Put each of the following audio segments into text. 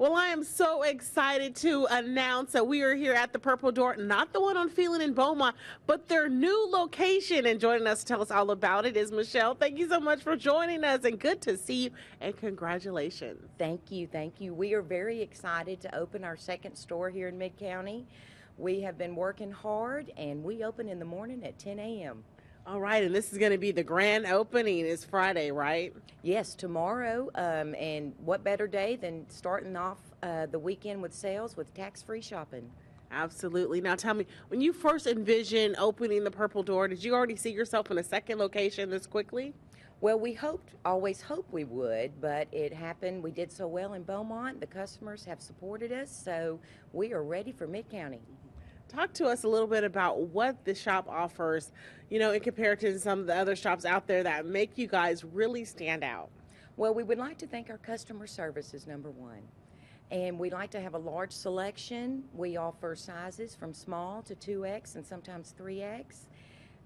Well, I am so excited to announce that we are here at the Purple Door, not the one on Phelan in Beaumont, but their new location. And joining us to tell us all about it is Michelle. Thank you so much for joining us, and good to see you, and congratulations. Thank you, thank you. We are very excited to open our second store here in Mid-County. We have been working hard, and we open in the morning at 10 a.m. All right, and this is going to be the grand opening. It's Friday, right? Yes, tomorrow, and what better day than starting off the weekend with sales with tax-free shopping. Absolutely. Now tell me, when you first envisioned opening the Purple Door, did you already see yourself in a second location this quickly? Well, we always hoped we would, but it happened. We did so well in Beaumont. The customers have supported us, so we are ready for Mid-County. Talk to us a little bit about what the shop offers, in comparison to some of the other shops out there that make you guys really stand out. Well, we would like to thank our customer service is number one. And we like to have a large selection. We offer sizes from small to 2X and sometimes 3X.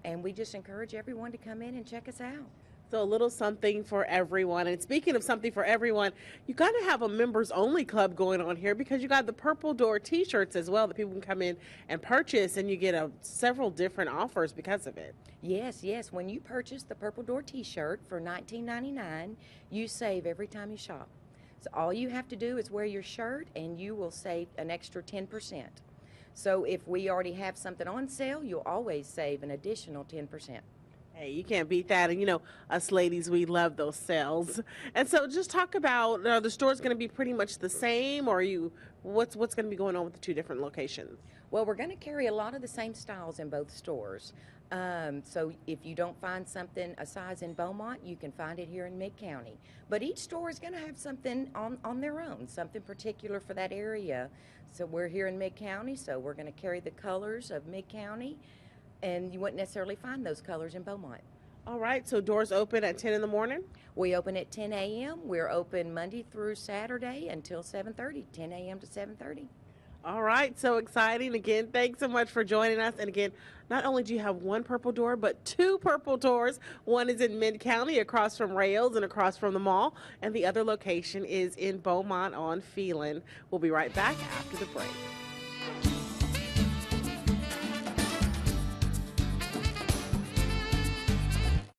And we just encourage everyone to come in and check us out. So a little something for everyone. And speaking of something for everyone, you got to have a members only club going on here, because you got the Purple Door t-shirts as well that people can come in and purchase, and you get several different offers because of it. Yes, yes. When you purchase the Purple Door t-shirt for $19.99, you save every time you shop. So all you have to do is wear your shirt and you will save an extra 10%. So if we already have something on sale, you'll always save an additional 10%. Hey, you can't beat that. And us ladies, we love those sales. And so just talk about, the store's going to be pretty much the same, or what's going to be going on with the two different locations? Well, we're going to carry a lot of the same styles in both stores. So if you don't find a size in Beaumont, you can find it here in Mid-County. But each store is going to have something on their own, something particular for that area. So we're here in Mid-County, so we're going to carry the colors of Mid-County, and you wouldn't necessarily find those colors in Beaumont. All right, so doors open at 10 in the morning? We open at 10 a.m. We're open Monday through Saturday until 7:30, 10 a.m. to 7:30. All right, so exciting. Again, thanks so much for joining us. And again, not only do you have one Purple Door, but two Purple Doors. One is in Mid-County across from Rails and across from the mall, and the other location is in Beaumont on Phelan. We'll be right back after the break.